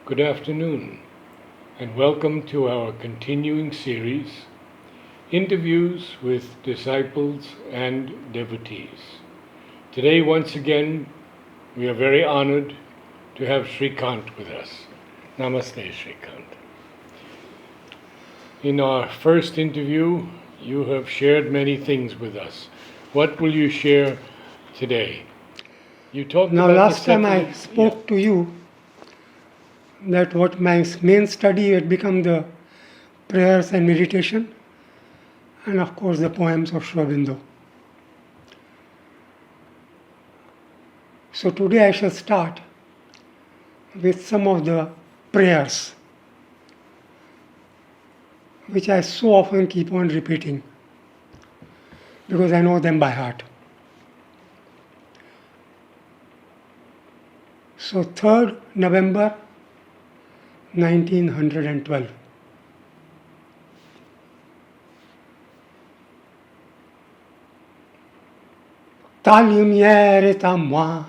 Good afternoon, and welcome to our continuing series, Interviews with Disciples and Devotees. Today, once again, we are very honored to have Srikant with us. Namaste, Srikant. In our first interview, you have shared many things with us. What will you share today? You talked Now, about last time I spoke to you that what my main study had become the prayers and meditation, and of course the poems of Aurobindo. So today I shall start with some of the prayers which I so often keep on repeating because I know them by heart. So 3rd November 1912. Ta lumière est en moi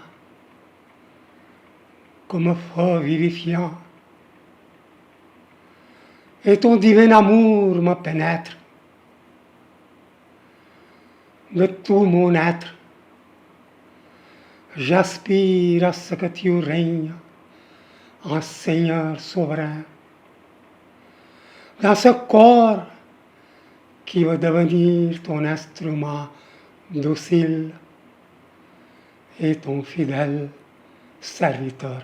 comme feu vivifiant, et ton divin amour me pénètre de tout mon être. J'aspire à ce que tu règnes en Seigneur souverain, dans ce corps qui va devenir ton instrument docile et ton fidèle serviteur.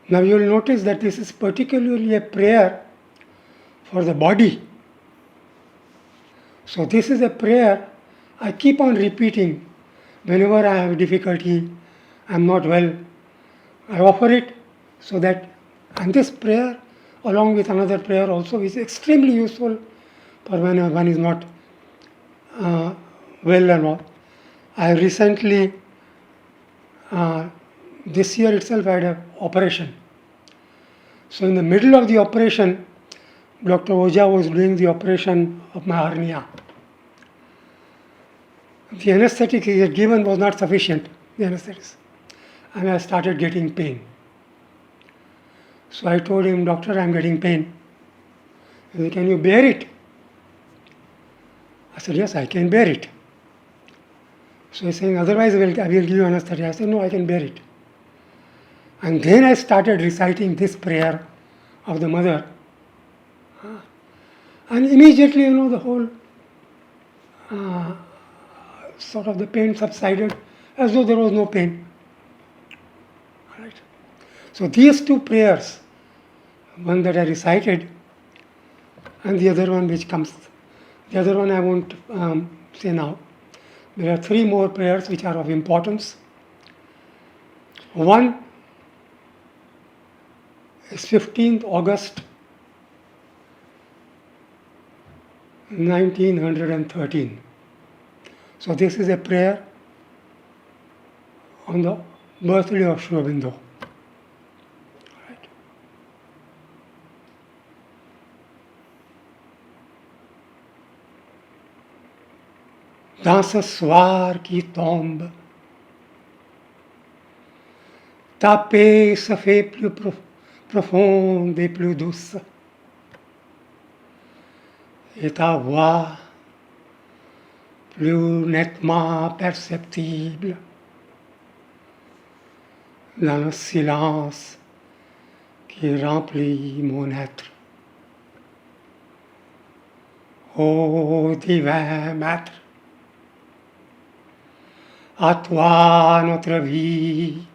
Now you will notice that this is particularly a prayer for the body. So this is a prayer I keep on repeating whenever I have difficulty, I am not well. I offer it so that, and this prayer along with another prayer also is extremely useful for when one is not well and all. I recently, this year itself, I had an operation. So in the middle of the operation, Dr. Oja was doing the operation of my hernia. The anesthetic he had given was not sufficient, the anesthetics, and I started getting pain. So I told him, Doctor, I am getting pain. He said, can you bear it? I said, yes, I can bear it. So he's saying, otherwise I will give you anesthetic. I said, no, I can bear it. And then I started reciting this prayer of the mother. And immediately, the whole sort of the pain subsided as though there was no pain. Right? So these two prayers, one that I recited and the other one which comes, the other one I won't say now. There are three more prayers which are of importance. One is 15th August 1913. So this is a prayer on the birthday of Aurobindo. Right. Dans ce soir qui tombe, ta paix se fait plus profonde et plus douce, et ta voix plus nettement perceptible dans le silence qui remplit mon être. Ô divin Maître, à toi notre vie,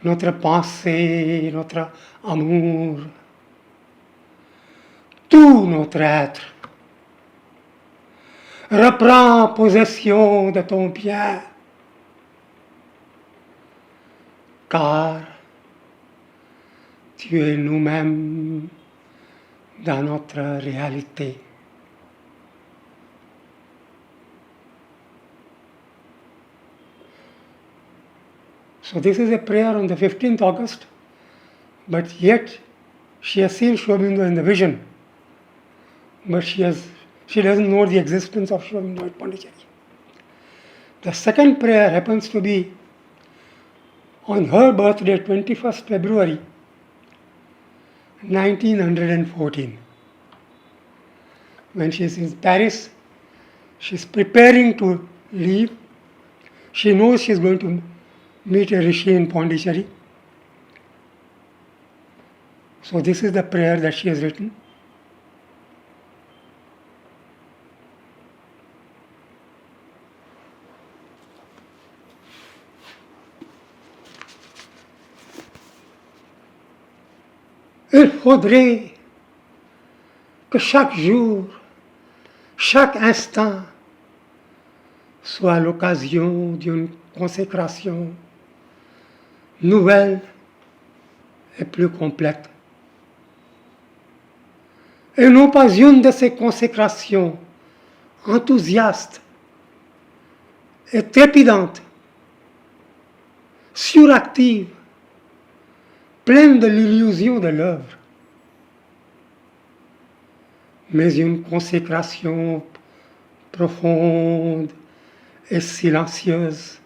notre pensée, notre amour, tout notre être reprends possession de ton bien, car tu es nous-mêmes dans notre réalité. So this is a prayer on the 15th August, but yet she has seen Aurobindo in the vision, but she doesn't know the existence of Aurobindo at Pondicherry. The second prayer happens to be on her birthday, 21st February 1914. When she is in Paris, she is preparing to leave. She knows she is going to meet a rishi in Pondicherry. So this is the prayer that she has written. Il faudrait que chaque jour, chaque instant soit l'occasion d'une consécration nouvelle et plus complète. Et non pas une de ces consécrations enthousiastes et trépidantes, suractives, pleines de l'illusion de l'œuvre, mais une consécration profonde et silencieuse,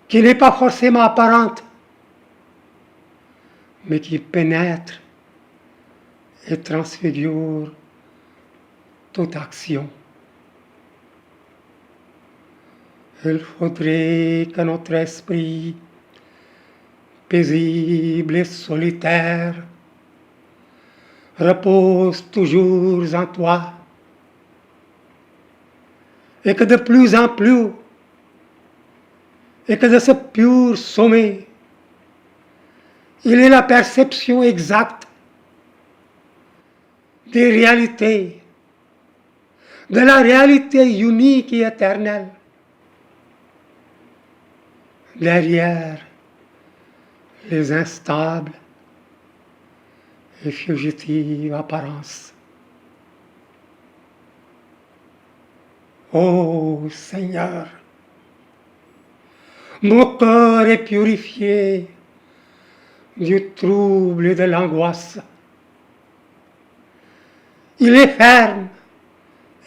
qui n'est pas forcément apparente, mais qui pénètre et transfigure toute action. Il faudrait que notre esprit, paisible et solitaire, repose toujours en toi, et que de plus en plus, et que de ce pur sommet, il est la perception exacte des réalités, de la réalité unique et éternelle, derrière les instables et fugitives apparences. Ô Seigneur, mon cœur est purifié du trouble et de l'angoisse. Il est ferme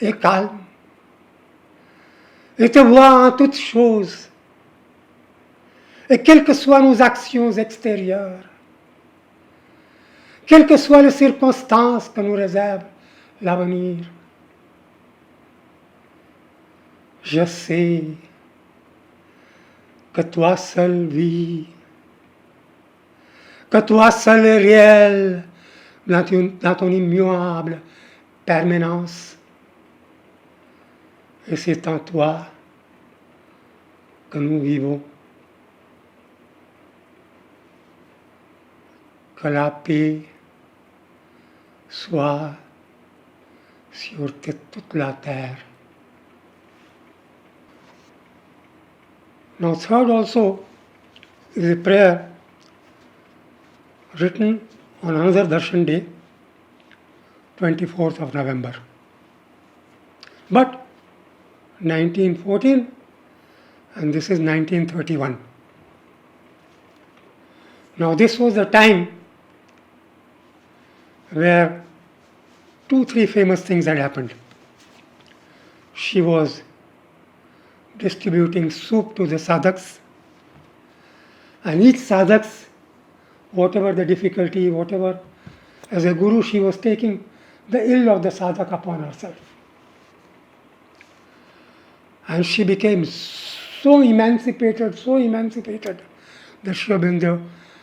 et calme, et te voit en toutes choses. Et quelles que soient nos actions extérieures, quelles que soient les circonstances que nous réserve l'avenir, je sais que toi seul vis, que toi seul est réel dans ton immuable permanence. Et c'est en toi que nous vivons. Que la paix soit sur toute la terre. Now, third also is a prayer written on another Darshan day, 24th of November. But 1914, and this is 1931. Now, this was the time where 2-3 famous things had happened. She was distributing soup to the sadhaks, and each sadhaks, whatever the difficulty, whatever, as a guru she was taking the ill of the sadhak upon herself. And she became so emancipated that Aurobindo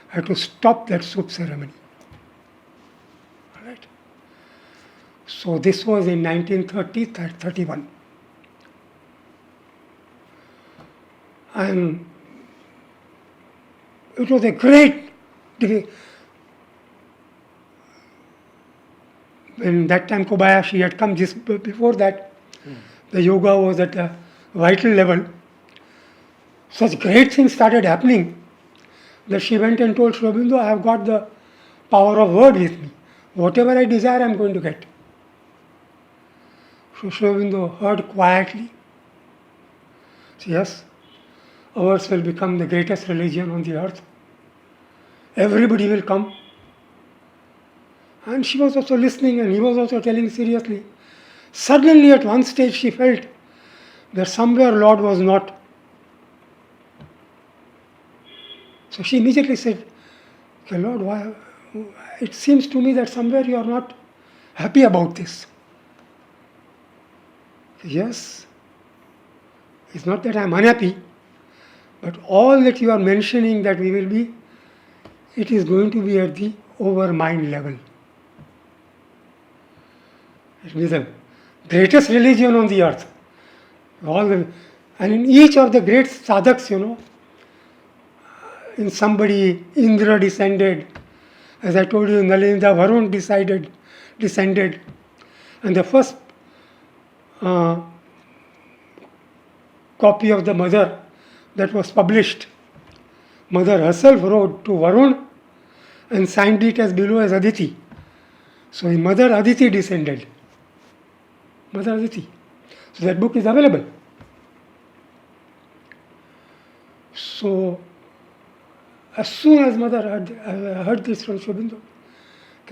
had to stop that soup ceremony. Right? So this was in 1931. And it was a great, when that time Kobayashi had come, just before that, the yoga was at a vital level. Such great things started happening that she went and told Aurobindo, I have got the power of word with me. Whatever I desire, I am going to get. So Aurobindo heard quietly. So yes, ours will become the greatest religion on the earth. Everybody will come. And she was also listening, and he was also telling seriously. Suddenly at one stage she felt that somewhere Lord was not. So she immediately said, "Okay, Lord, why, it seems to me that somewhere you are not happy about this." Yes, it's not that I am unhappy, but all that you are mentioning that we will be, it is going to be at the over mind level. It will be the greatest religion on the earth. And in each of the great sadhaks, in somebody Indra descended, as I told you, Nalinda Varun descended, and the first copy of the mother that was published, mother herself wrote to Varun and signed it as below as Aditi. So mother Aditi descended. Mother Aditi. So that book is available. So as soon as mother heard this from Aurobindo,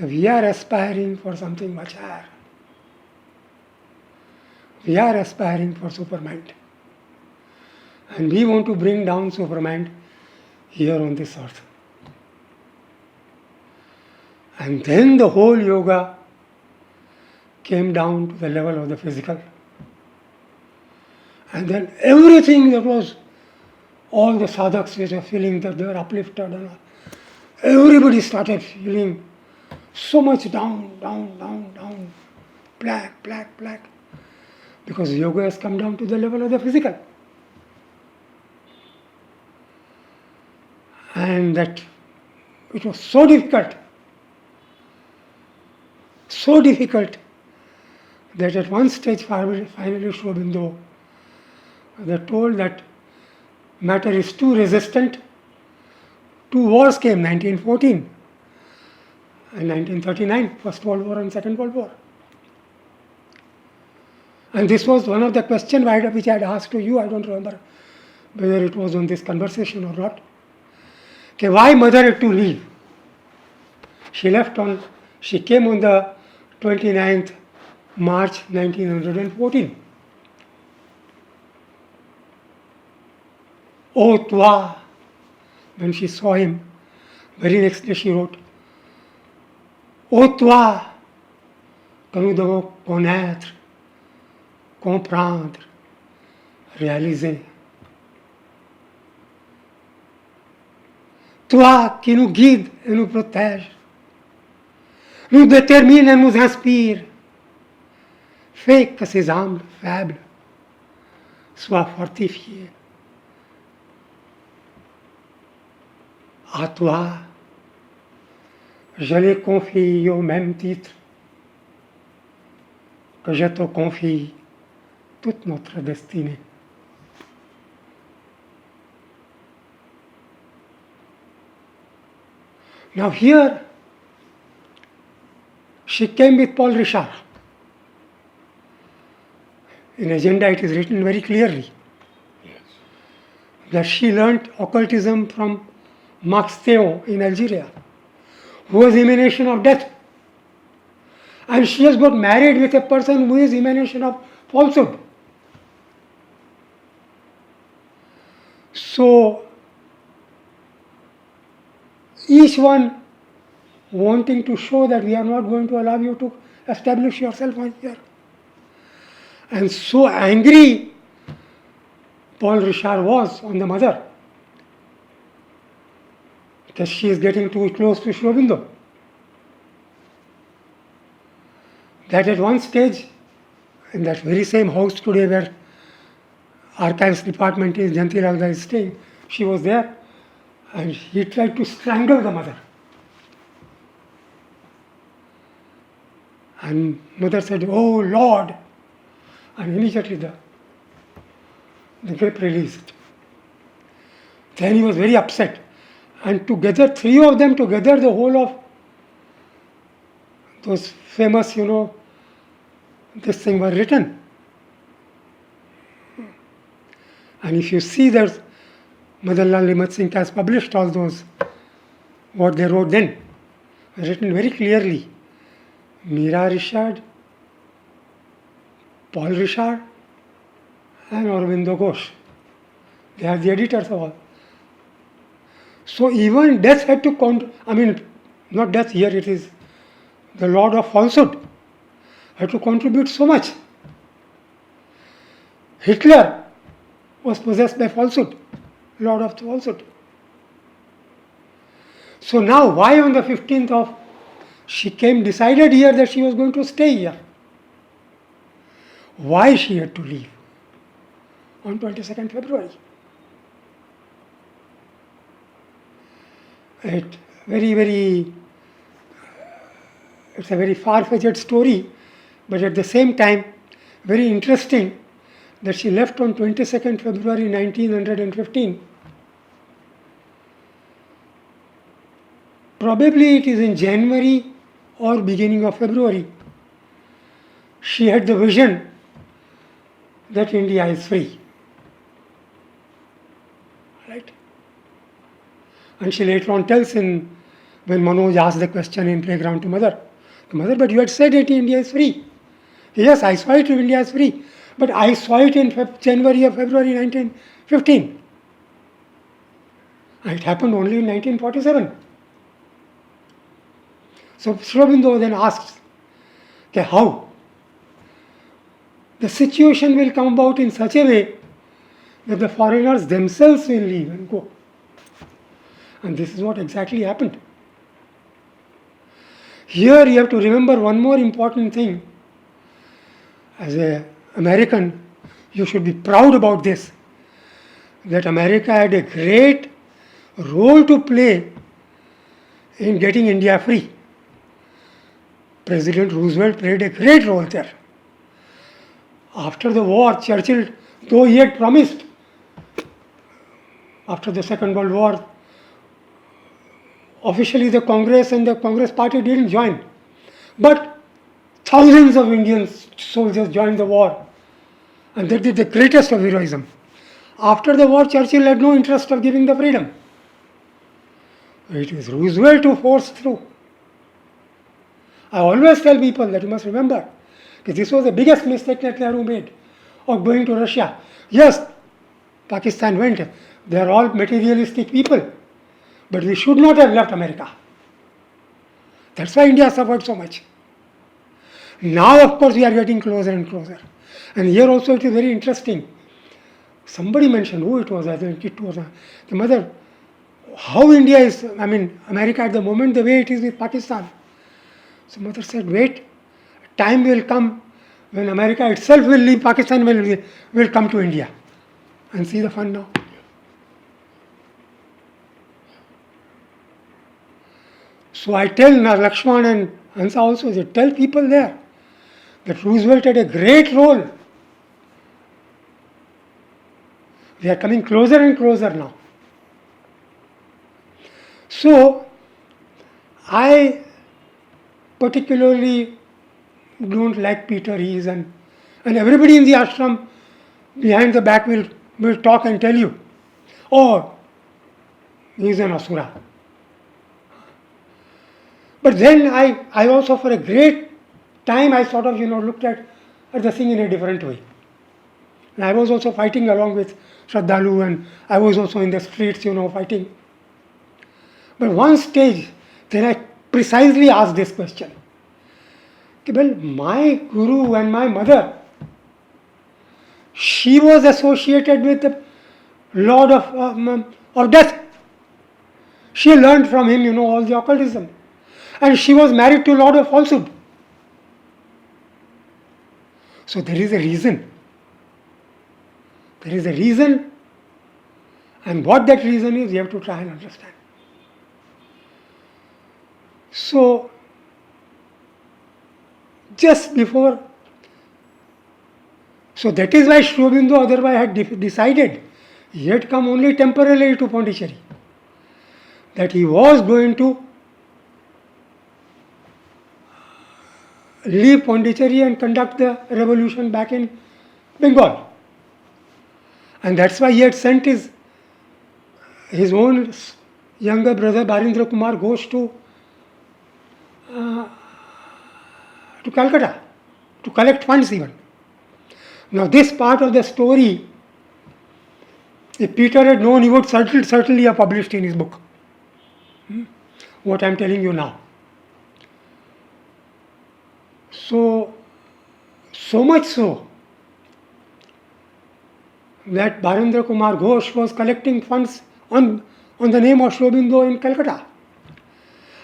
we are aspiring for something much higher. We are aspiring for supermind. And we want to bring down supermind here on this earth. And then the whole yoga came down to the level of the physical. And then everything that was, all the sadhaks were feeling that they were uplifted, and everybody started feeling so much down, black, because yoga has come down to the level of the physical. And that it was so difficult that at one stage finally Aurobindo, they told that matter is too resistant. Two wars came, 1914 and 1939, First World War and Second World War. And this was one of the questions which I had asked to you. I don't remember whether it was on this conversation or not. Okay, why mother had to leave? She came on the 29th March 1914. Oh, toi! When she saw him, very next day she wrote, Oh, toi, que nous devons connaître, comprendre, réaliser. Toi qui nous guides et nous protèges, nous détermine et nous inspire, fais que ces âmes faibles soient fortifiées. À toi, je les confie au même titre que je te confie toute notre destinée. Now here, she came with Paul Richard. In agenda it is written very clearly that she learnt occultism from Max Theo in Algeria, who was emanation of death. And she has got married with a person who is emanation of falsehood. So, each one wanting to show that we are not going to allow you to establish yourself on here. And so angry Paul Richard was on the mother, because she is getting too close to Aurobindo, that at one stage, in that very same house today where archives department is, Janti Lagda is staying, she was there, and he tried to strangle the mother. And mother said, Oh Lord! And immediately the grip released. Then he was very upset. And together, three of them together, the whole of those famous, this thing were written. And if you see that Madan Lal Limat Singh has published all those, what they wrote then, written very clearly. Meera Richard, Paul Richard, and Aurobindo Ghosh. They are the editors of all. So even death had to not death here, it is the Lord of falsehood, had to contribute so much. Hitler was possessed by falsehood, Lord of falsehood. So now why on the 15th of, she came decided here that she was going to stay here. Why she had to leave on 22nd February? It's a very far-fetched story, but at the same time, very interesting that she left on 22nd February 1915. Probably it is in January or beginning of February. She had the vision that India is free. Right? And she later on tells when Manoj asked the question in playground to mother, but you had said that India is free. Yes, I saw it, India is free. But I saw it in January or February 1915. And it happened only in 1947. So Aurobindo then asks, okay, how? The situation will come about in such a way that the foreigners themselves will leave and go. And this is what exactly happened. Here you have to remember one more important thing. As an American, you should be proud about this, that America had a great role to play in getting India free. President Roosevelt played a great role there. After the war, Churchill, though he had promised, after the Second World War, officially the Congress and the Congress party didn't join. But thousands of Indian soldiers joined the war, and they did the greatest of heroism. After the war, Churchill had no interest of giving the freedom. It is Roosevelt who forced through. I always tell people that you must remember that this was the biggest mistake that Nehru made of going to Russia. Yes, Pakistan went. They are all materialistic people. But we should not have left America. That's why India suffered so much. Now, of course, we are getting closer and closer. And here also it is very interesting. Somebody mentioned who it was. I think it was the mother. How India is, America at the moment, the way it is with Pakistan. So mother said, wait, time will come when America itself will leave, Pakistan will come to India. And see the fun now. So I tell Lakshman and Hansa also, they tell people there that Roosevelt had a great role. We are coming closer and closer now. So I particularly don't like Peter Hees and everybody in the ashram behind the back will talk and tell you, oh, he's an asura. But then I also for a great time I sort of looked at the thing in a different way. And I was also fighting along with Shraddhalu, and I was also in the streets fighting. But one stage then I precisely asked this question. Well, my guru and my mother, she was associated with the Lord of Death. She learned from him, all the occultism. And she was married to Lord of Falsehood. So there is a reason. There is a reason. And what that reason is, you have to try and understand. So, just before, so that is why Aurobindo otherwise had decided, he had come only temporarily to Pondicherry, that he was going to leave Pondicherry and conduct the revolution back in Bengal. And that's why he had sent his own younger brother Barindra Kumar Ghosh to Calcutta to collect funds even. Now this part of the story, if Peter had known, he would certainly have published in his book. what I am telling you now. So much so that Bharendra Kumar Ghosh was collecting funds on the name of Aurobindo in Calcutta.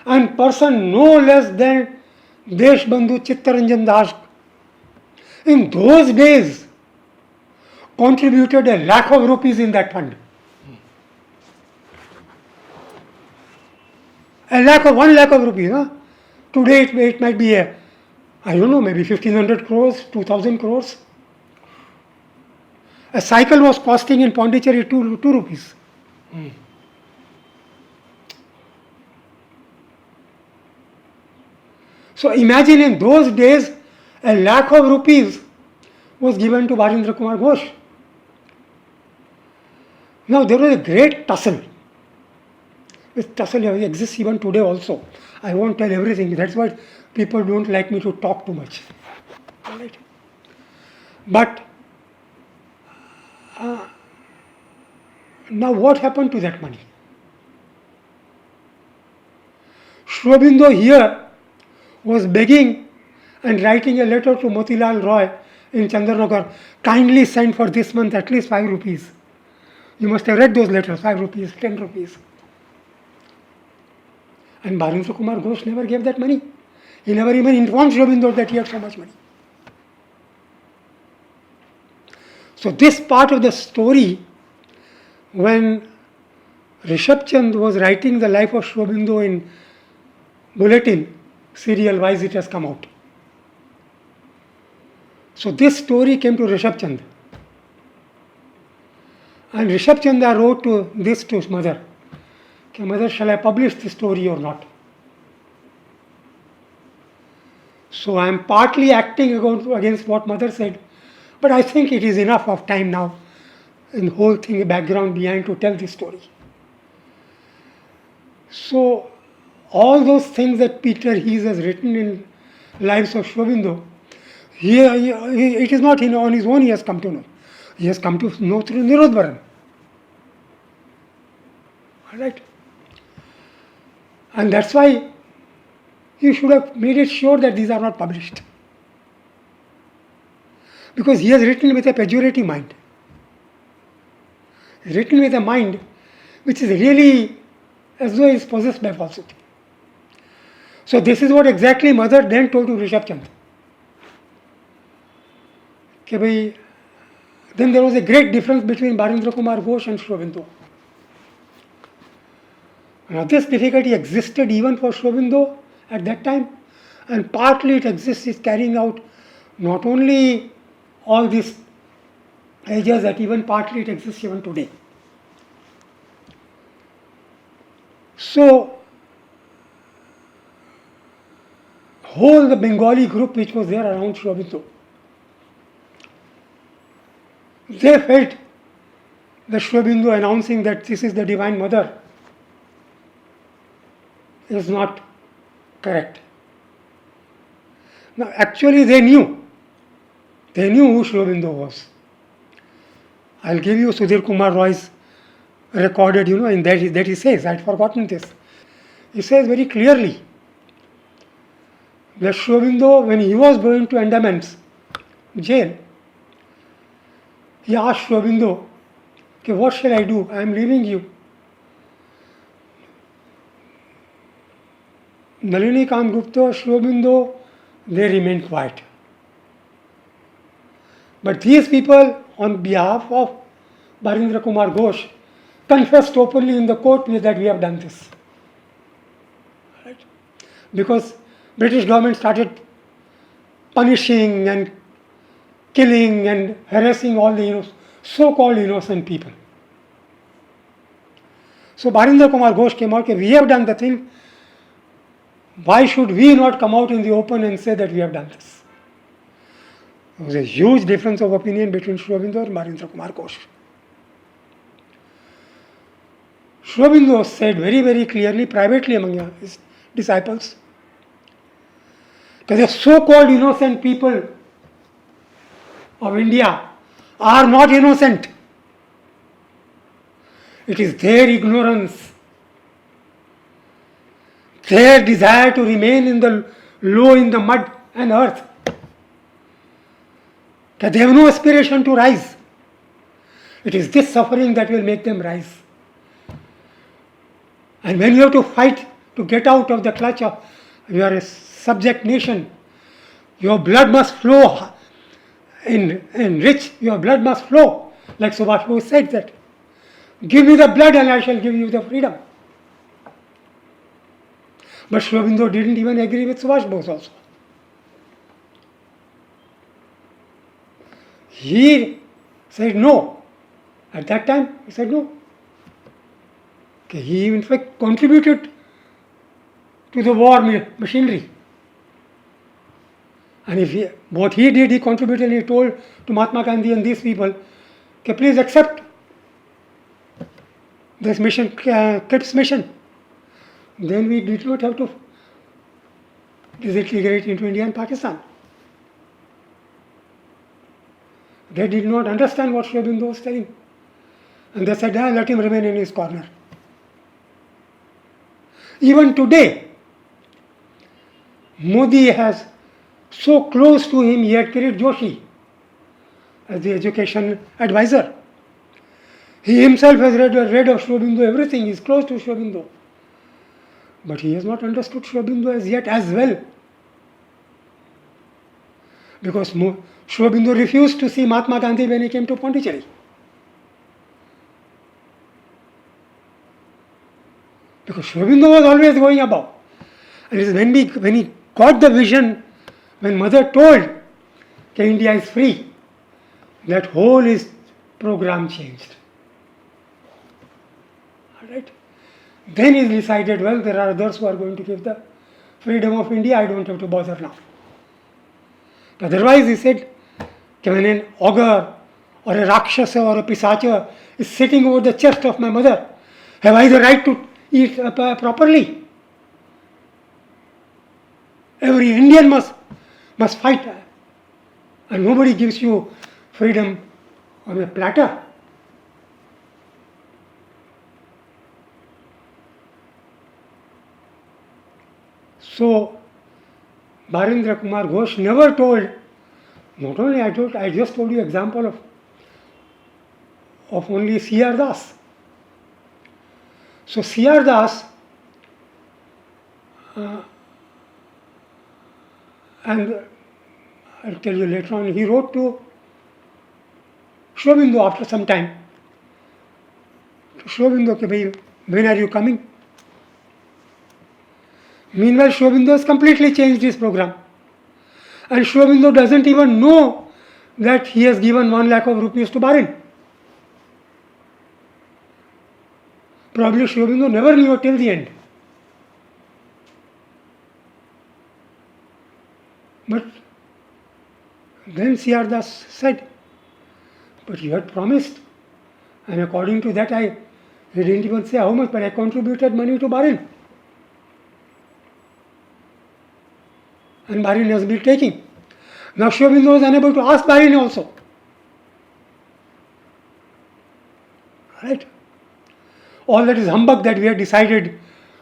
And person no less than Deshbandhu Chittaranjan Das in those days contributed a lakh of rupees in that fund. A lakh of 1 lakh of rupees. Huh? Today it might be I don't know, maybe 1500 crores, 2000 crores. A cycle was costing in Pondicherry 2 rupees. So imagine in those days, a lakh of rupees was given to Bharendra Kumar Ghosh. Now there was a great tussle. This tussle exists even today also. I won't tell everything. That's why people don't like me to talk too much. All right. But now what happened to that money? Aurobindo here was begging and writing a letter to Motilal Roy in Chandranagar, kindly send for this month at least 5 rupees. You must have read those letters, 5 rupees, 10 rupees. And Bharendra Kumar Ghosh never gave that money. He never even informed Aurobindo that he had so much money. So this part of the story, when Rishabh Chand was writing the life of Aurobindo in Bulletin, serial wise it has come out. So this story came to Rishabh Chand. And Rishabh Chandra wrote to his mother. Okay, mother, shall I publish this story or not? So I am partly acting against what mother said, but I think it is enough of time now in the whole thing, background behind to tell this story. So all those things that Peter Hees has written in Lives of Aurobindo, it is not on his own he has come to know. He has come to know through Nirodvaran. Alright? And that's why he should have made it sure that these are not published. Because he has written with a pejorative mind. He has written with a mind which is really as though he is possessed by falsity. So this is what exactly mother then told to Rishabh Chand. Okay, then there was a great difference between Bharendra Kumar Ghosh and Aurobindo. Now this difficulty existed even for Aurobindo at that time, and partly it exists, is carrying out not only all these ages, that even partly it exists even today. So whole the Bengali group which was there around Aurobindo, they felt that Aurobindo announcing that this is the Divine Mother is not correct. Now actually they knew who Aurobindo was. I'll give you Sudhir Kumar Roy's recorded, in that he says, I had forgotten this. He says very clearly that Aurobindo, when he was going to Andaman's jail, he asked Aurobindo, okay, what shall I do? I am leaving you. Nalini Kam Gupta, Aurobindo, they remained quiet. But these people, on behalf of Bharendra Kumar Ghosh, confessed openly in the court that we have done this. Right? Because British government started punishing and killing and harassing all the so-called innocent people. So Bharendra Kumar Ghosh came out, we have done the thing. Why should we not come out in the open and say that we have done this? There was a huge difference of opinion between Aurobindo and Bharendra Kumar Ghosh. Aurobindo said very, very clearly, privately among his disciples, that the so-called innocent people of India are not innocent. It is their ignorance their desire to remain in the low in the mud and earth. That they have no aspiration to rise. It is this suffering that will make them rise. And when you have to fight to get out of the clutch of you are a subject nation, your blood must flow in rich, your blood must flow. Like Subhash Bose said that, give me the blood and I shall give you the freedom. But Aurobindo didn't even agree with Subhash Bose also. He said no. At that time, he said no. Okay, he in fact contributed to the war machinery. And if what he did, he contributed, he told to Mahatma Gandhi and these people, okay, please accept this mission, KIPS mission. Then we did not have to disintegrate into India and Pakistan. They did not understand what Aurobindo was telling. And they said, let him remain in his corner. Even today, Modi has so close to him, he had Kirit Joshi as the education advisor. He himself has read of Aurobindo, everything, he is close to Aurobindo. But he has not understood Aurobindo as yet as well. Because Aurobindo refused to see Mahatma Gandhi when he came to Pondicherry. Because Aurobindo was always going above. And it is when he got the vision, when mother told that India is free, that whole his program changed. Alright? Then he decided, well, there are others who are going to give the freedom of India, I don't have to bother now. Otherwise, he said, when an ogre or a rakshasa or a pisacha is sitting over the chest of my mother, have I the right to eat properly? Every Indian must fight, and nobody gives you freedom on a platter. So, Bharendra Kumar Ghosh never told, not only I just told you example of only C.R. Das. So C.R. Das and I'll tell you later on, he wrote to Aurobindo after some time. To Aurobindo, when are you coming? Meanwhile, Aurobindo has completely changed his program. And Aurobindo doesn't even know that he has given 1 lakh of rupees to Barin. Probably Aurobindo never knew till the end. But then C.R. Das said, but you had promised, and according to that he didn't even say how much, but I contributed money to Barin. And Barin has been taking. Now Aurobindo is unable to ask Barin also. Right? All that is humbug that we have decided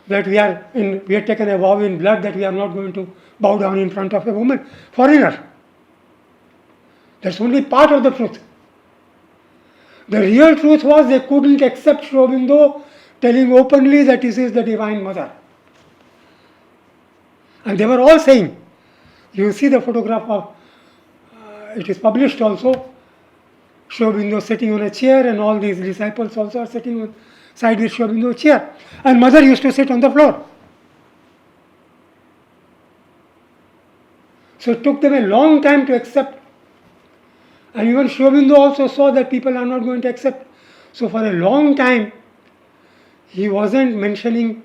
that we have taken a vow in blood that we are not going to bow down in front of a woman, foreigner. That's only part of the truth. The real truth was they couldn't accept Aurobindo telling openly that this is the Divine Mother. And they were all saying, you see the photograph of, it is published also, Aurobindo sitting on a chair and all these disciples also are sitting on side with Aurobindo chair. And mother used to sit on the floor. So it took them a long time to accept. And even Aurobindo also saw that people are not going to accept. So for a long time, he wasn't mentioning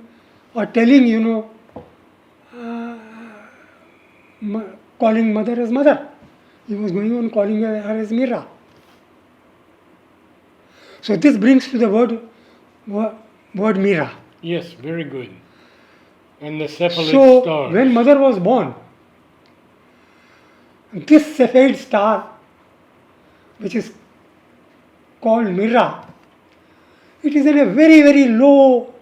or telling, calling mother as mother. He was going on calling her as Mira. So this brings to the word Mira. Yes, very good. And the cephalid So star. when mother was born, this cephalid star, which is called Mira, it is in a very, very low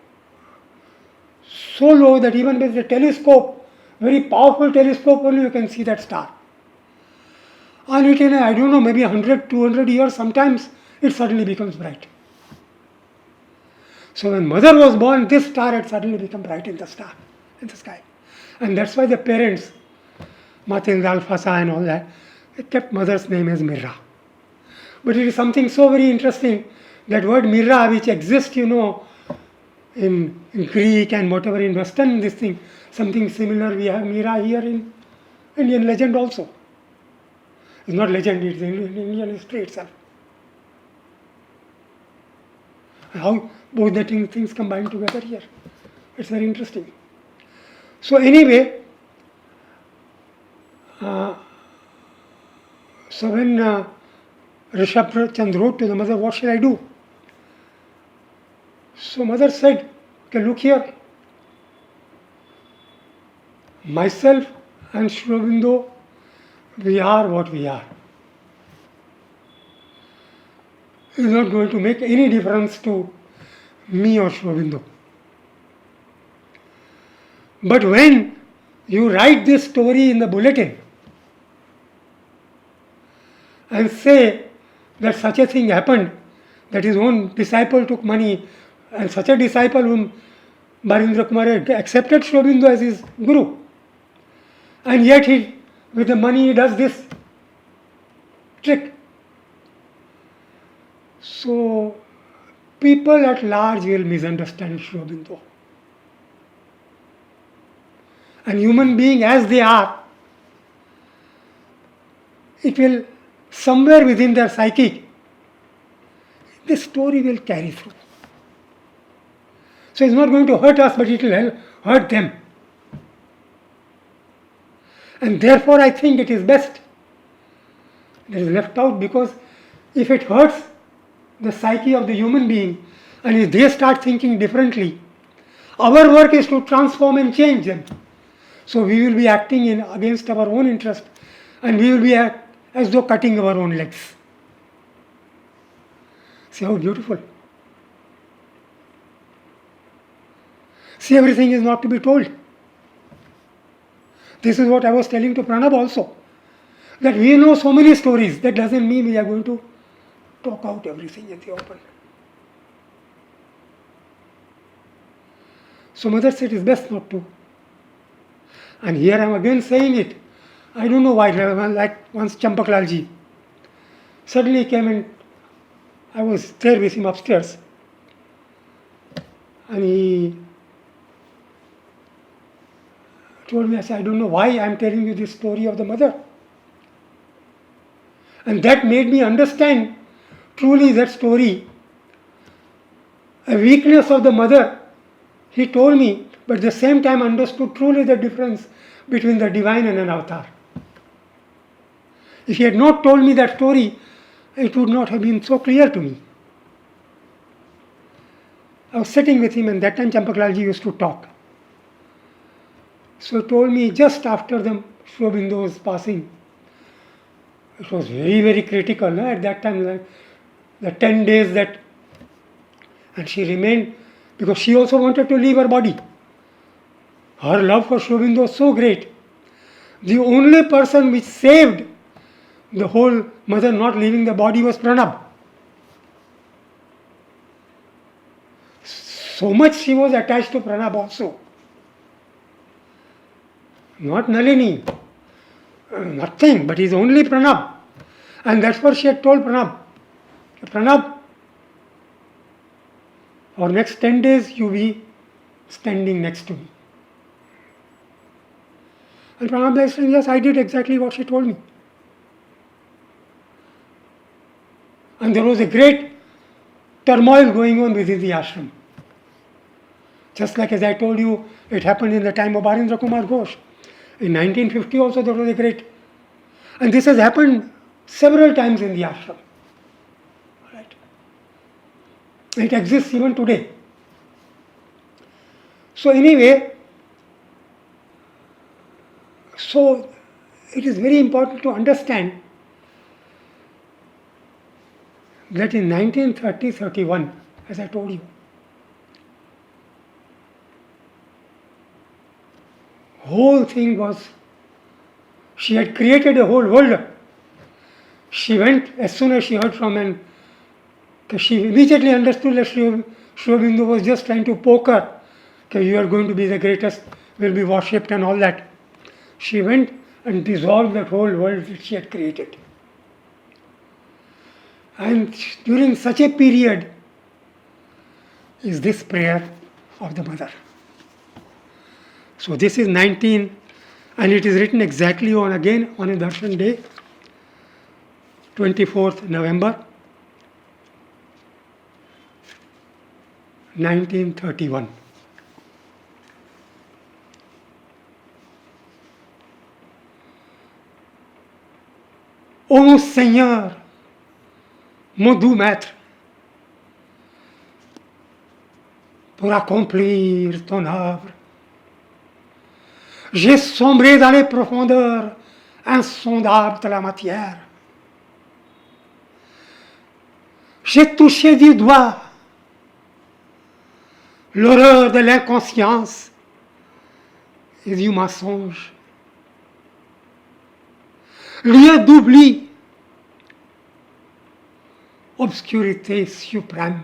so low that even with a telescope, very powerful telescope, only you can see that star. And it in, I don't know, maybe 100, 200 years, sometimes it suddenly becomes bright. So when mother was born, this star had suddenly become bright in the sky. And that's why the parents, Matilda, Alfasa and all that, they kept mother's name as Mirra. But it is something so very interesting, that word Mirra, which exists, in Greek and whatever in Western, this thing, something similar, we have Mira here in Indian legend also. It's not legend, it's in Indian history itself. How both the things combine together here. It's very interesting. So anyway, so when Rishabh Chand wrote to the mother, what shall I do? So mother said, okay, look here, myself and Aurobindo, we are what we are. It is not going to make any difference to me or Aurobindo. But when you write this story in the bulletin and say that such a thing happened, that his own disciple took money, and such a disciple whom Barindra Kumar had accepted Aurobindo as his guru, and yet he, with the money, he does this trick. So people at large will misunderstand Aurobindo. And human being as they are, it will somewhere within their psyche, this story will carry through. So it's not going to hurt us, but it will hurt them. And therefore I think it is best that it is left out, because if it hurts the psyche of the human being and if they start thinking differently, our work is to transform and change them. So we will be acting against our own interest, and we will be as though cutting our own legs. See how beautiful. See, everything is not to be told. This is what I was telling to Pranab also, that we know so many stories. That doesn't mean we are going to talk out everything in the open. So mother said it's best not to. And here I am again saying it. I don't know why, like once Champaklalji suddenly came and I was there with him upstairs, and he told me, I said, I don't know why I am telling you this story of the mother. And that made me understand truly that story, a weakness of the mother, he told me, but at the same time understood truly the difference between the divine and an avatar. If he had not told me that story, it would not have been so clear to me. I was sitting with him, and that time Champaklalji used to talk. So he told me just after the Aurobindo's passing, it was very, very critical, no? At that time, like the 10 days that, and she remained, because she also wanted to leave her body. Her love for Aurobindo was so great. The only person which saved the whole mother not leaving the body was Pranab. So much she was attached to Pranab also. Not Nalini, nothing, but he's only Pranab. And that's what she had told Pranab. Pranab, for next 10 days you be standing next to me. And Pranab said, yes, I did exactly what she told me. And there was a great turmoil going on within the ashram. Just like as I told you, it happened in the time of Barindra Kumar Ghosh. In 1950 also there was a great, and this has happened several times in the ashram. Right? It exists even today. So anyway, so it is very important to understand that in 1930-31, as I told you, whole thing was, she had created a whole world. She went, as soon as she heard from an, she immediately understood that Aurobindo was just trying to poke her. Okay, you are going to be the greatest, will be worshipped and all that. She went and dissolved that whole world that she had created. And during such a period is this prayer of the mother. So this is 19, and it is written exactly on a Darshan day, 24th November 1931. Ô mon Seigneur, mon doux maître, pour accomplir ton œuvre, j'ai sombré dans les profondeurs insondables de la matière. J'ai touché du doigt l'horreur de l'inconscience et du mensonge. Lieu d'oubli, obscurité suprême.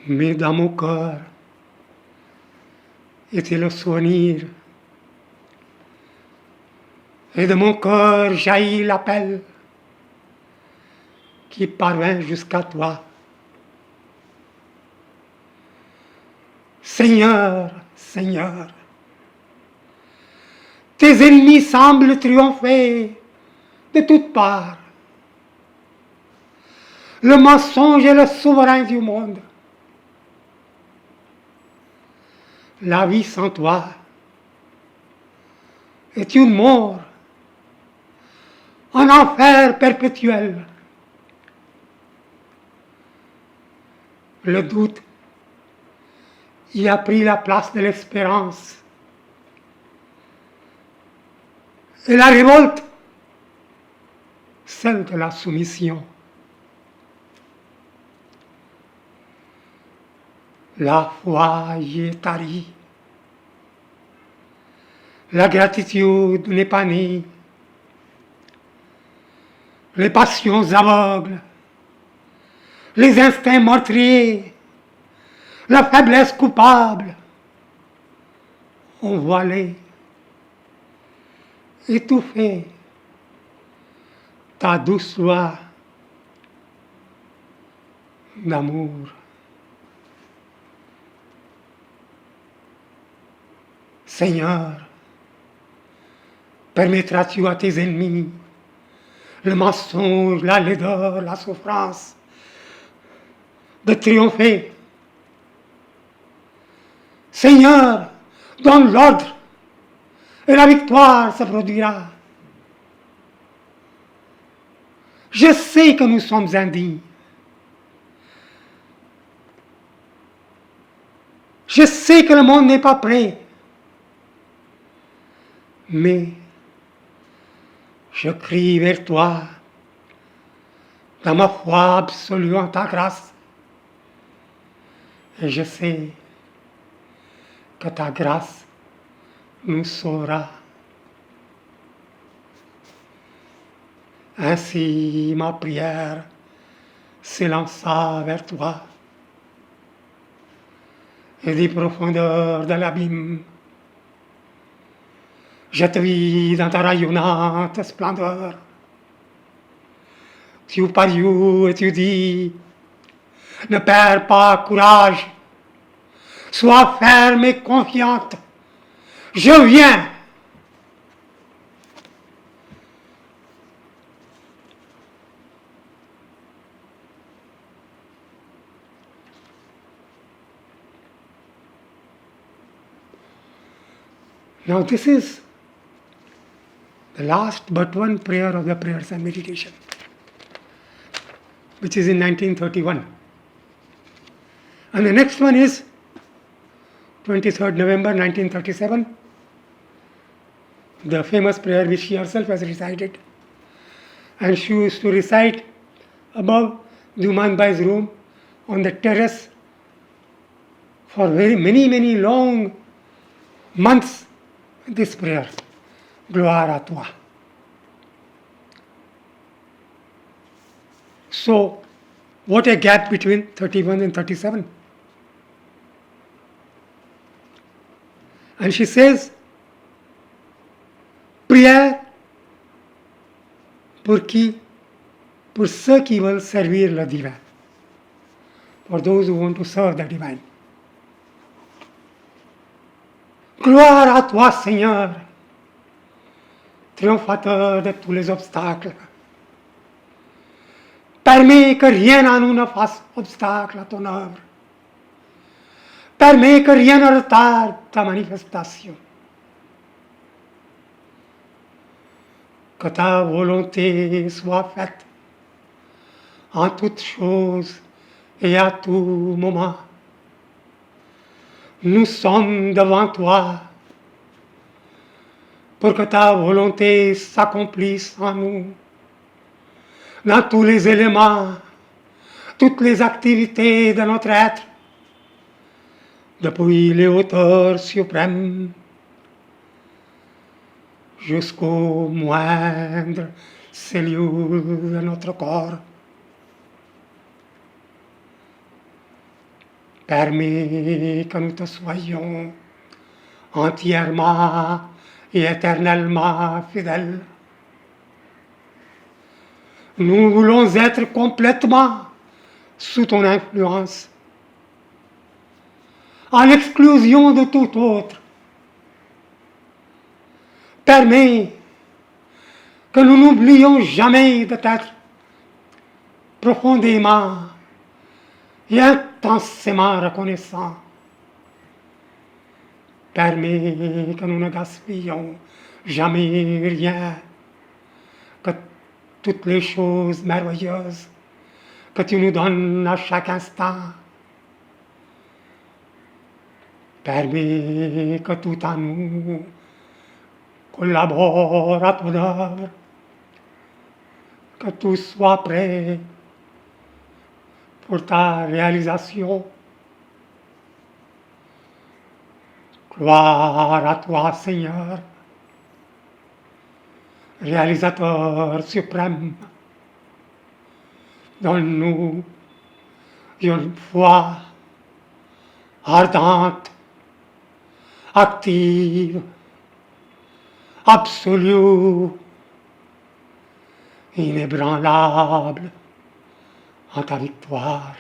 Mais dans mon cœur était le souvenir, et de mon cœur jaillit l'appel qui parvint jusqu'à toi. Seigneur, Seigneur, tes ennemis semblent triompher de toutes parts. Le mensonge est le souverain du monde. La vie sans toi est une mort, un enfer perpétuel. Le doute y a pris la place de l'espérance. Et la révolte, celle de la soumission. La foi y est tarie. La gratitude n'est pas née. Les passions aveugles, les instincts meurtriers, la faiblesse coupable ont voilé, étouffé ta douce loi d'amour. Seigneur, permettras-tu à tes ennemis le mensonge, la laideur, la souffrance de triompher? Seigneur, donne l'ordre et la victoire se produira. Je sais que nous sommes indignes. Je sais que le monde n'est pas prêt. Mais je crie vers toi dans ma foi absolue en ta grâce. Et je sais que ta grâce nous sauvera. Ainsi ma prière s'élança vers toi. Et des profondeurs de l'abîme, je te vis dans ta rayonnante splendeur. Tu parles et tu dis, ne perds pas courage, sois ferme et confiante, je viens. Now this is the last but one prayer of the prayers and meditation, which is in 1931. And the next one is 23rd November 1937, the famous prayer which she herself has recited. And she used to recite above Duman Bai's room on the terrace for many long months this prayer. Gloire à toi. So, what a gap between 31 and 37. And she says, prière pour ceux qui veulent servir le divin. For those who want to serve the divine. Gloire à toi, Seigneur, triomphateur de tous les obstacles. Permets que rien en nous ne fasse obstacle à ton œuvre. Permets que rien ne retarde ta manifestation. Que ta volonté soit faite en toutes choses et à tout moment. Nous sommes devant toi pour que ta volonté s'accomplisse en nous, dans tous les éléments, toutes les activités de notre être, depuis les hauteurs suprêmes jusqu'aux moindres cellules de notre corps. Permets que nous te soyons entièrement et éternellement fidèles. Nous voulons être complètement sous ton influence, en exclusion de tout autre. Permets que nous n'oublions jamais de t'être profondément et intensément reconnaissants. Permets que nous ne gaspillons jamais rien, que toutes les choses merveilleuses que tu nous donnes à chaque instant. Permets que tout en nous collabore à ton œuvre, que tout soit prêt pour ta réalisation. Gloire à toi, Seigneur, réalisateur suprême. Donne-nous une foi ardente, active, absolue, inébranlable en ta victoire.